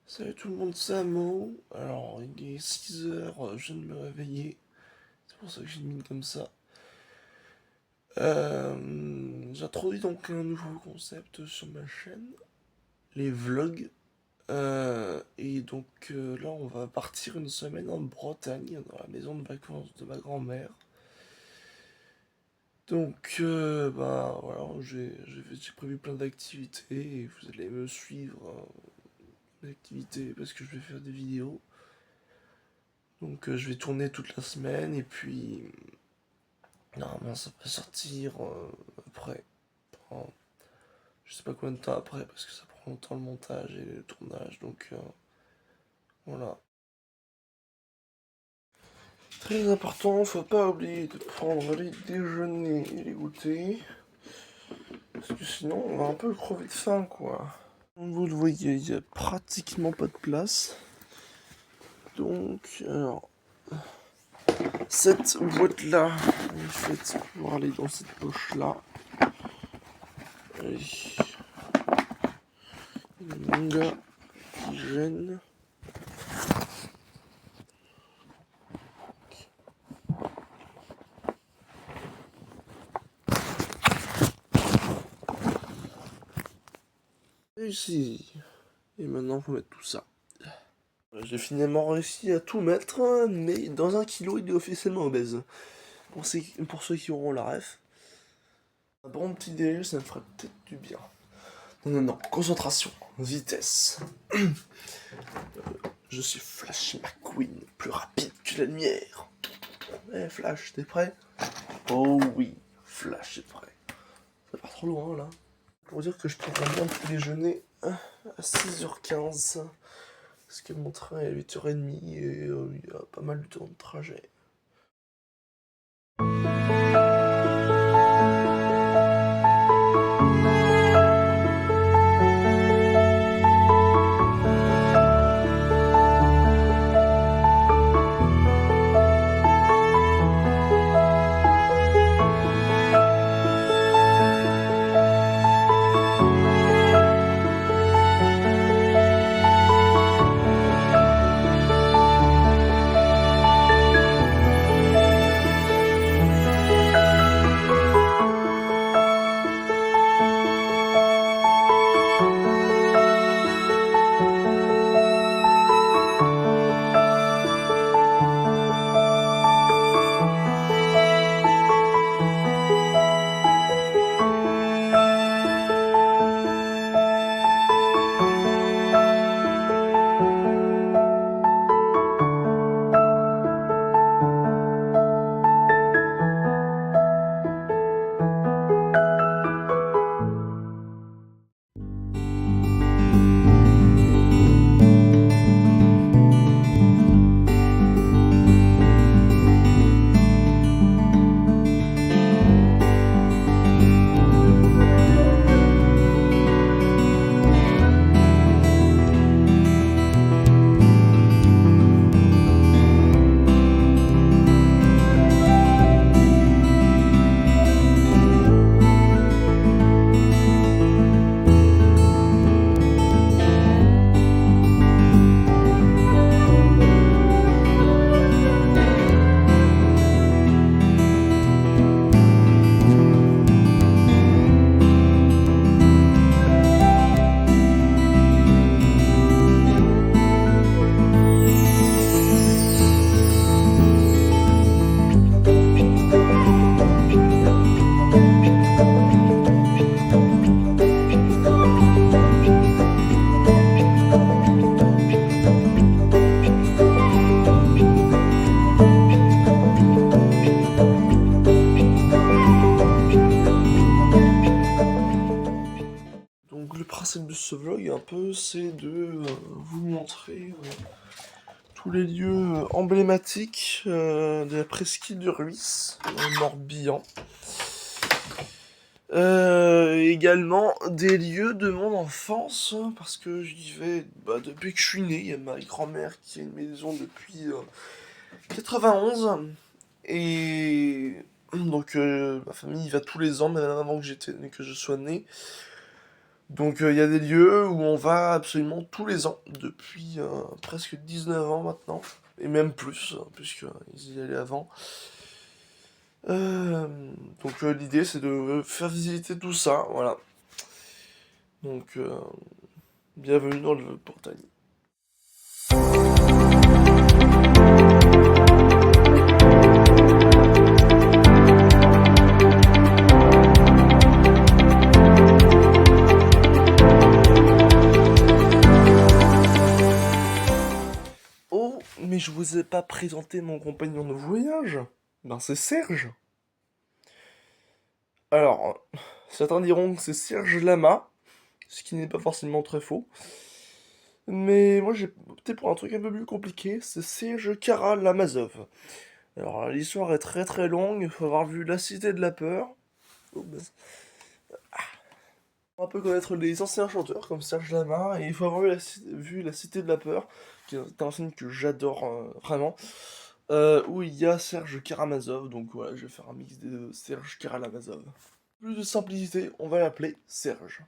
Salut tout le monde, c'est Amo. Alors, il est 6 heures, je viens de me réveiller. C'est pour ça que j'ai une mine comme ça. J'introduis donc un nouveau concept sur ma chaîne, les vlogs. Et donc là, on va partir une semaine en Bretagne, dans la maison de vacances de ma grand-mère. Donc, bah voilà, j'ai prévu plein d'activités et vous allez me suivre, les activités, parce que je vais faire des vidéos. Donc, je vais tourner toute la semaine et puis normalement ça va sortir après. Enfin, je sais pas combien de temps après parce que ça prend longtemps le montage et le tournage. Donc voilà. Très important, faut pas oublier de prendre les déjeuners et les goûters. Parce que sinon on va un peu crever de faim quoi. Comme vous le voyez, il y a pratiquement pas de place. Donc, alors, cette boîte là est faite pour aller dans cette poche là. Allez. Les mangas qui gênent. Et ici. Et maintenant, faut mettre tout ça. J'ai finalement réussi à tout mettre, mais dans 1 kilo, il est officiellement obèse. Pour ceux qui auront la ref. Un bon petit déjeuner, ça me ferait peut-être du bien. Non, non, non. Concentration. Vitesse. Je suis Flash McQueen, plus rapide que la lumière. Eh, Flash, t'es prêt? Oh oui, Flash est prêt. Ça part trop loin, là. Pour dire que je prendrai bien le petit déjeuner à 6h15. Parce que mon train est à 8h30 et il y a pas mal de temps de trajet. Donc le principe de ce vlog un peu c'est de vous montrer tous les lieux emblématiques de la presqu'île de Ruisse, dans le Morbihan. Également des lieux de mon enfance, parce que j'y vais depuis que je suis né. Il y a ma grand-mère qui a une maison depuis 91. Et donc ma famille y va tous les ans, même avant que je sois né. Donc il y a des lieux où on va absolument tous les ans, depuis presque 19 ans maintenant, et même plus, puisqu'ils y allaient avant. Euh, donc l'idée c'est de faire visiter tout ça, voilà. Donc bienvenue dans le portail. Oh, mais je vous ai pas présenté mon compagnon de voyage. Ben c'est Serge. Alors, certains diront que c'est Serge Lama, ce qui n'est pas forcément très faux. Mais moi j'ai opté pour un truc un peu plus compliqué, c'est Serge Karalamazov. Alors l'histoire est très très longue, il faut avoir vu La Cité de la Peur. Oh, bah, on peut connaître les anciens chanteurs comme Serge Lama, et il faut avoir vu La Cité de la Peur, qui est un film que j'adore vraiment, où il y a Serge Karamazov, donc voilà, je vais faire un mix des deux, Serge Karalamazov. Plus de simplicité, on va l'appeler Serge.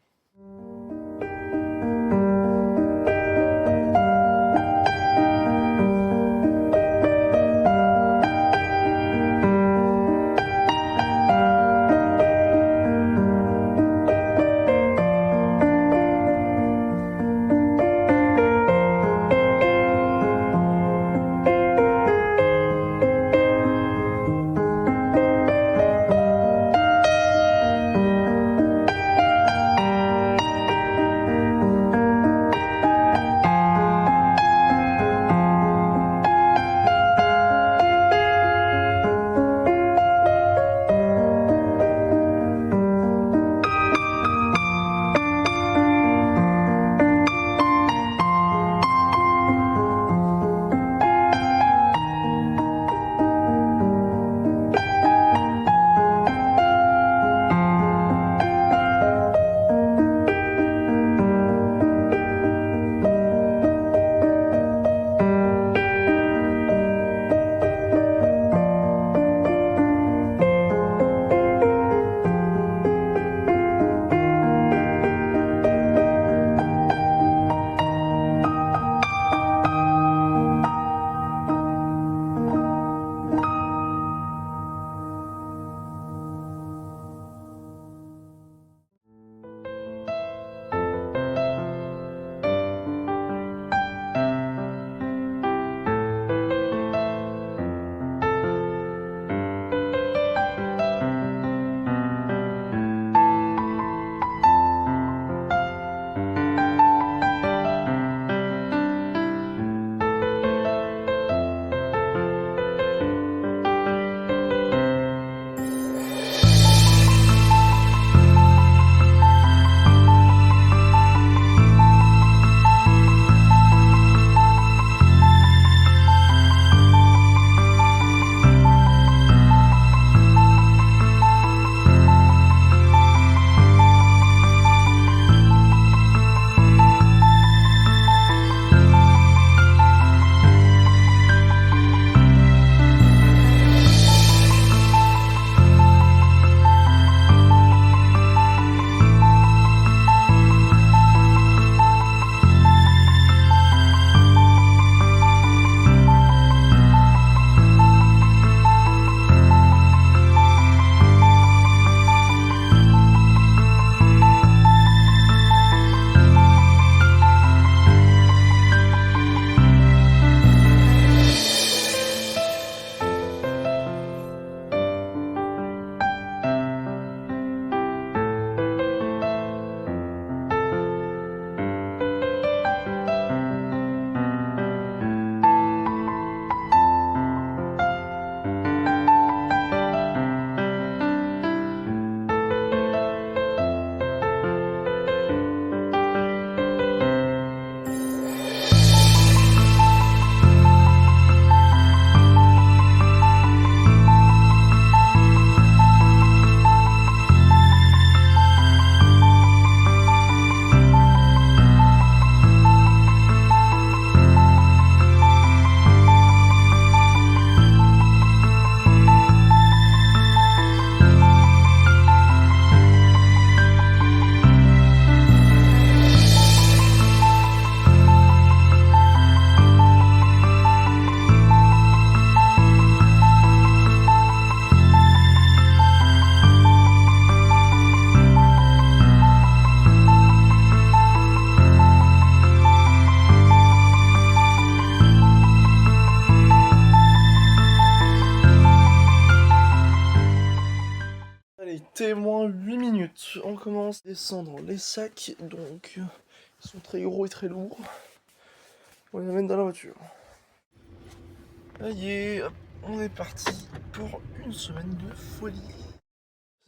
Ensuite, on commence à descendre les sacs, donc ils sont très gros et très lourds. On les amène dans la voiture. Ça y est, hop, on est parti pour une semaine de folie.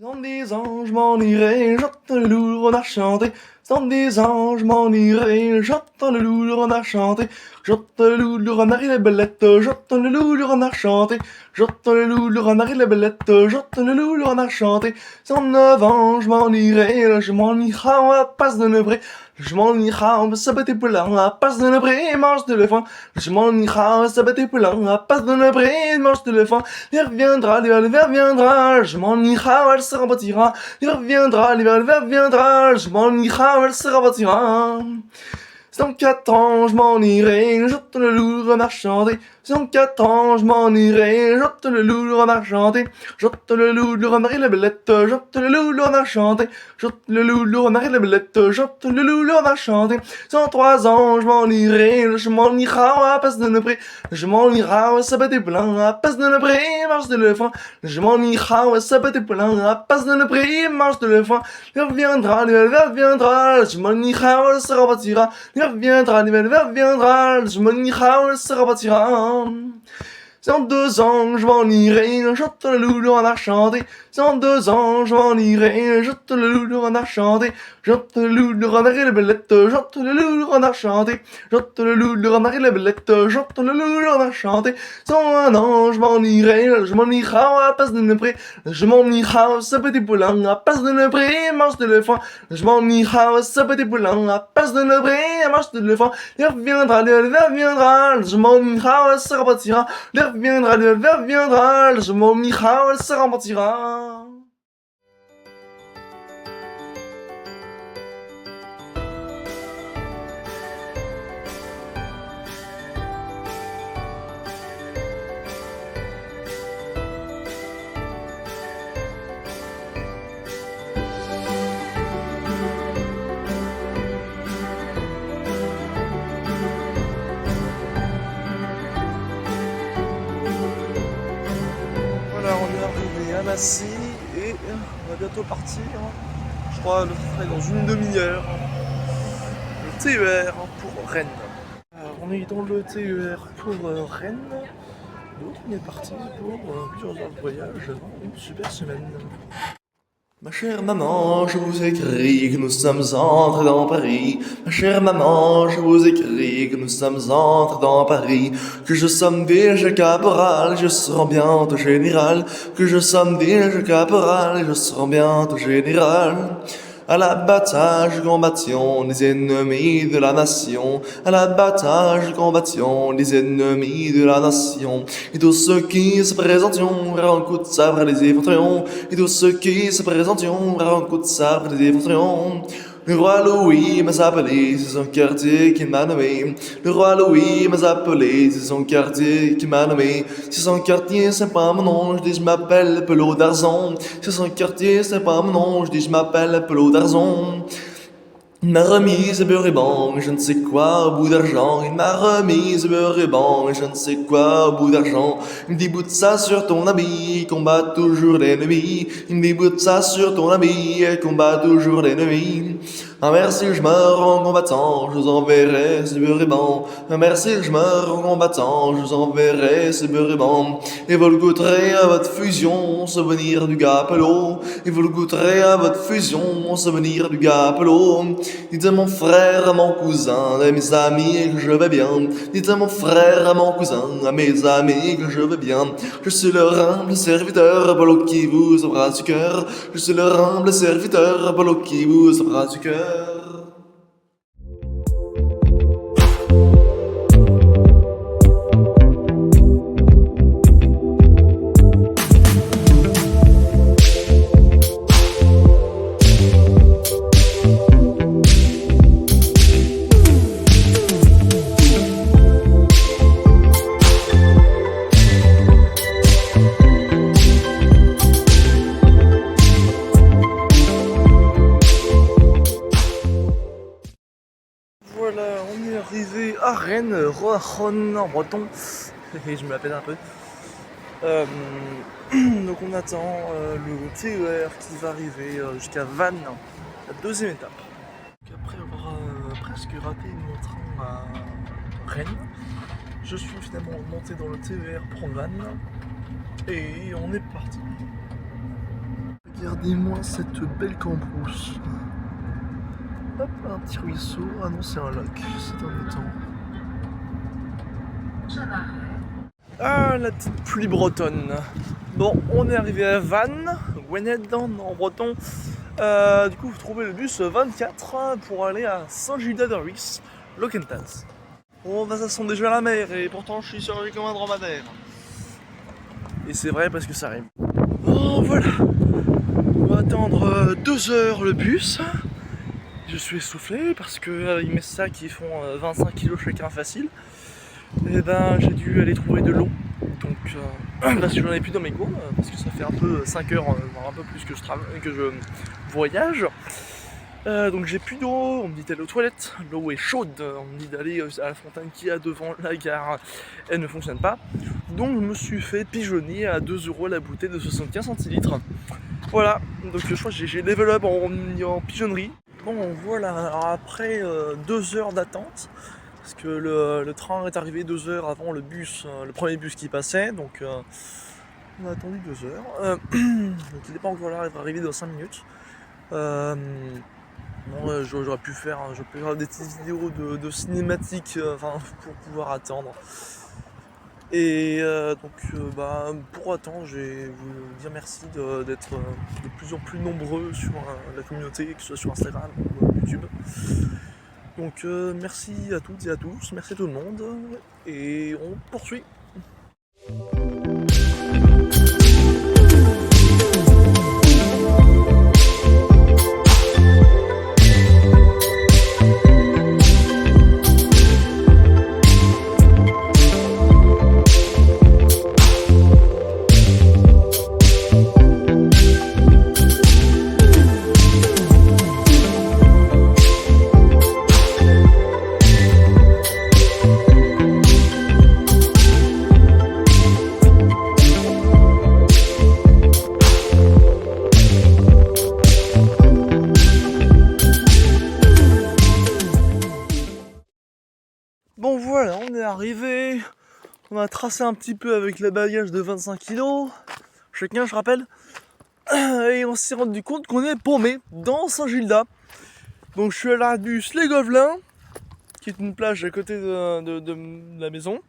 Sans des anges, m'en irai, j'entends le lourd, on a chanté. Sans des anges, m'en irai, j'entends le lourd, on a chanté. J'entends le lourd, on arrive la belette, j'entends le lourd, on a chanté. J'entends le lourd, on arrive la belette, j'entends le lourd, on a chanté. Sans 9 ans, je m'en irai, je m'en irai, on va passe de Nebré. Je m'en irai, on va s'abattre pour là, on va passe de Nebré, mange de l'éléphant. Je m'en irai, on va s'abattre pour là, on va passe de Nebré, mange de l'éléphant. L'hiver viendra, l'hiver viendra, je m'en irai, elle se rebâtira. L'hiver viendra, l'hiver viendra, je m'en irai, elle se rebâtira. Dans 4 ans, je m'en irai, j'entends le lourd en chanter. Dans 4 ans, je m'en irai, j'entends le lourd en chanter. J'entends le lourd en arrière la belette, j'entends le lourd en chanter. J'entends le lourd en arrière la belette, j'entends le lourd en chanter. Dans 3 ans, je m'en irai, je m'en irai à passe de Nebré. Je m'en irai à s'abattre blanc, à passe de Nebré, marche de l'éléphant. Je m'en irai à s'abattre blanc, à passe de Nebré, marche de l'éléphant. L'hiver viendra, l'hiver viendra, je m'en irai, elle se rebâtira. L'hiver viendra, je m'en irai, elle se rebâtira. Dans 2 ans, je m'en irai, j'entends le lourd en chanter. Dans 2 ans, je m'en irai, j'entends le lourd en chanter. J'entends le lourd en arrière la belette, j'entends le lourd en chanter. J'entends le lourd en arrière la belette, j'entends le lourd en chanter. Dans 1 an, je m'en irai à passe de Nebré. Je m'en irai, ça peut être poulain, à passe de Nebré, marche de l'éléphant. Je m'en irai, ça peut être poulain, à passe de Nebré, marche de l'éléphant. L'hiver viendra, je m'en irai, ça rebâtira. L'hiver viendra, je m'en irai, elle se rebâtira. On est arrivé à Massy et on va bientôt partir. Je crois le train dans une demi-heure. Le TER pour Rennes. Alors, on est dans le TER pour Rennes. Donc on est parti pour plusieurs heures de voyage avant une super semaine. Ma chère maman, je vous écris que nous sommes entrés dans Paris. Ma chère maman, je vous écris que nous sommes entrés dans Paris. Que je somme déjà caporal, je serai bientôt général. Que je somme déjà caporal, je serai bientôt général. À l'abattage, combattions les ennemis de la nation. À l'abattage, combattions les ennemis de la nation. Et tous ceux qui se présenteront à un coup de sabre les effondreront. Et tous ceux qui se présenteront à un coup de sabre les effondreront. Le roi Louis m'a appelé, c'est son quartier qui m'a nommé. Le roi Louis m'a appelé, c'est son quartier qui m'a nommé. C'est son quartier, c'est pas mon nom, je dis je m'appelle Pelot d'Arzon. C'est son quartier, c'est pas mon nom, je dis je m'appelle Pelot d'Arzon. Il m'a remise beurre et bon, je ne sais quoi au bout d'argent. Il m'a remise beurre et bon, je ne sais quoi au bout d'argent. Il me dit bout de ça sur ton habit, combat toujours l'ennemi. Il me dit bout de ça sur ton habit, combat toujours l'ennemi. Ah merci, je meurs en combattant, je vous enverrai ce beurre et bon. Ah merci, je meurs en combattant, je vous enverrai ce beurre et bon. Et vous le goûterez à votre fusion, souvenir du gars Pelot. Et vous le goûterez à votre fusion, souvenir du gars Pelot. Dites à mon frère, à mon cousin, à mes amis que je vais bien. Dites à mon frère, à mon cousin, à mes amis que je vais bien. Je suis leur humble serviteur, Pelot qui vous sauvera du cœur. Je suis leur humble serviteur, Pelot qui vous sauvera du cœur. Voilà, on est arrivé à Rennes, Roachon en breton, et je me la pète un peu. Donc on attend le TER qui va arriver jusqu'à Vannes, la deuxième étape. Donc après avoir presque raté mon train à Rennes, je suis finalement monté dans le TER pour Vannes et on est parti. Regardez-moi cette belle cambrousse. Hop, un petit ruisseau. Ah non, c'est un lac, c'est un étang. Ah, la petite pluie bretonne. Bon, on est arrivé à Vannes, Wenedon en breton. Du coup, vous trouvez le bus 24 pour aller à Saint-Gildas-de-Ruys, Locentaz. Bon, bah ça sent déjà la mer et pourtant je suis surgé comme un dromadaire. Et c'est vrai parce que ça arrive. Oh, voilà. On va attendre 2 heures le bus. Je suis essoufflé parce que avec mes sacs qui font 25 kg chacun facile, et ben j'ai dû aller trouver de l'eau. Donc parce que j'en ai plus dans mes gourdes, parce que ça fait un peu 5 heures, voire un peu plus que je voyage. Donc j'ai plus d'eau, on me dit d'aller aux toilettes, l'eau est chaude, on me dit d'aller à la fontaine qui est devant la gare, elle ne fonctionne pas. Donc je me suis fait pigeonner à 2 € la bouteille de 75 centilitres. Voilà, donc je crois que j'ai level up en pigeonnerie. Bon voilà, alors après 2 heures d'attente, parce que le train est arrivé 2 heures avant le bus, le premier bus qui passait, donc on a attendu 2 heures. Donc il n'est pas encore là, il va arriver dans 5 minutes. Bon, j'aurais pu faire des petites vidéos de cinématiques pour pouvoir attendre. Et bah, pour attendre, je vais vous dire merci d'être de plus en plus nombreux sur la communauté, que ce soit sur Instagram ou YouTube. Donc merci à toutes et à tous, merci à tout le monde, et on poursuit. Bon voilà, on est arrivé, on a tracé un petit peu avec le bagage de 25 kg, chacun je rappelle, et on s'est rendu compte qu'on est paumé dans Saint-Gildas. Donc je suis à la bus Les Gobelins, qui est une plage à côté de la maison,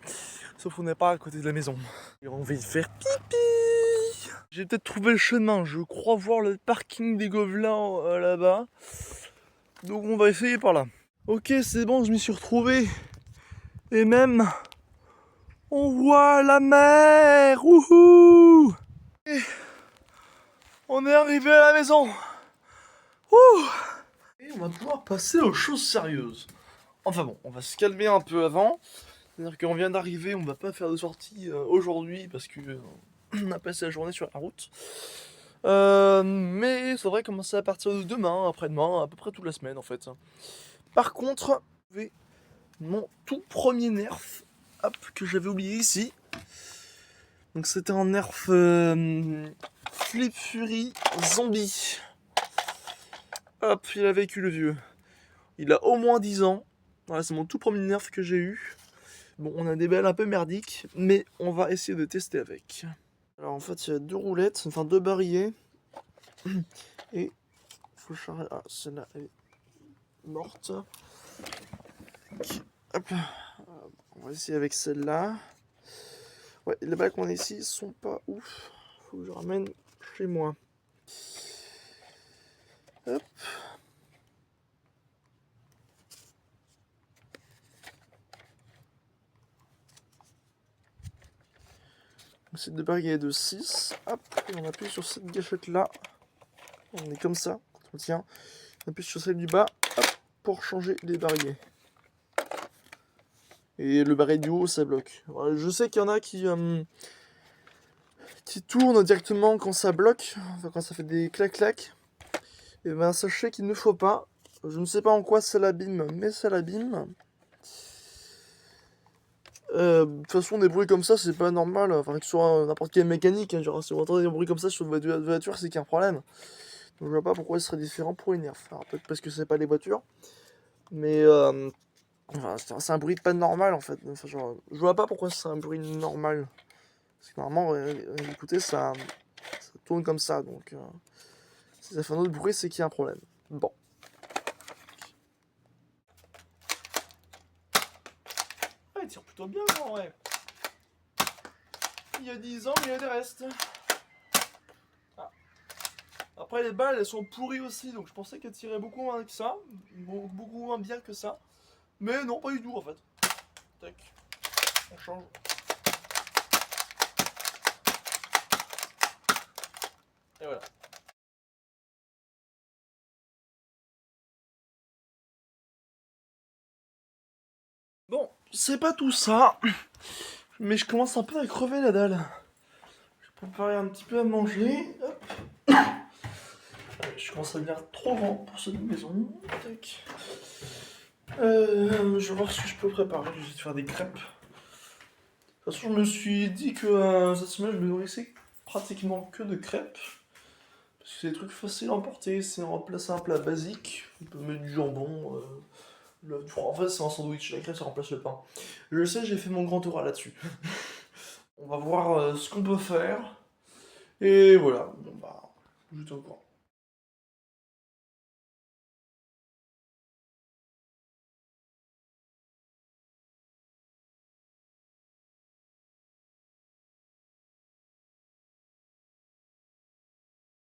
sauf qu'on n'est pas à côté de la maison. Et on va y faire pipi. J'ai peut-être trouvé le chemin, je crois voir le parking des Gobelins là-bas, donc on va essayer par là. Ok, c'est bon, je m'y suis retrouvé. Et même, on voit la mer. Wouhou! Et on est arrivé à la maison. Ouh! Et on va pouvoir passer aux choses sérieuses. Enfin bon, on va se calmer un peu avant. C'est-à-dire qu'on vient d'arriver, on va pas faire de sortie aujourd'hui parce que on a passé la journée sur la route. Mais ça devrait commencer à partir de demain, après-demain, à peu près toute la semaine en fait. Par contre, mon tout premier nerf, hop, que j'avais oublié ici. Donc c'était un nerf Flip Fury Zombie. Hop, il a vécu le vieux. Il a au moins 10 ans. Voilà, c'est mon tout premier nerf que j'ai eu. Bon, on a des belles un peu merdiques, mais on va essayer de tester avec. Alors en fait, il y a 2 roulettes, enfin 2 barillet. Et faut charger. Ah, celle-là elle est morte. Hop. On va essayer avec celle-là. Ouais, les balles qu'on a ici sont pas ouf. Faut que je ramène chez moi. Hop. C'est deux barillet de 6. Hop. Et on appuie sur cette gâchette-là. On est comme ça. Quand on tient. On appuie sur celle du bas. Hop. Pour changer les barillets. Et le barillet du haut, ça bloque. Alors, je sais qu'il y en a qui tournent directement quand ça bloque. Enfin, quand ça fait des clac-clac. Et ben sachez qu'il ne faut pas. Je ne sais pas en quoi ça l'abîme, mais ça l'abîme. De toute façon, des bruits comme ça, c'est pas normal. Enfin, que ce soit n'importe quel mécanique, hein, genre, si vous entendez des bruits comme ça sur une voiture, c'est qu'il y a un problème. Donc, je vois pas pourquoi ce serait différent pour une Nerf. Alors, peut-être parce que c'est pas les voitures, mais enfin, c'est un bruit pas normal en fait. Enfin, genre, je vois pas pourquoi c'est un bruit normal. Parce que normalement, écoutez, ça tourne comme ça. Donc, si ça fait un autre bruit, c'est qu'il y a un problème. Bon. Ah, il tire plutôt bien, en vrai. Il y a 10 ans, mais il y a des restes. Ah. Après, les balles, elles sont pourries aussi, donc je pensais qu'elles tiraient beaucoup moins que ça. Beaucoup moins bien que ça. Mais non, pas du tout, en fait. Tac. On change. Et voilà. Bon, c'est pas tout ça, mais je commence un peu à crever la dalle. Je vais préparer un petit peu à manger. Hop. Je commence à devenir trop grand pour cette maison. Tac. Je vais voir ce que je peux préparer. Je vais essayer de faire des crêpes. De toute façon, je me suis dit que cette semaine, je me nourrissais pratiquement que de crêpes. Parce que c'est des trucs faciles à emporter. C'est remplacer un plat basique. On peut mettre du jambon. En fait, c'est un sandwich. La crêpe, ça remplace le pain. Je sais, j'ai fait mon grand tour là-dessus. On va voir ce qu'on peut faire. Et voilà. Bon, bah, je te au courant.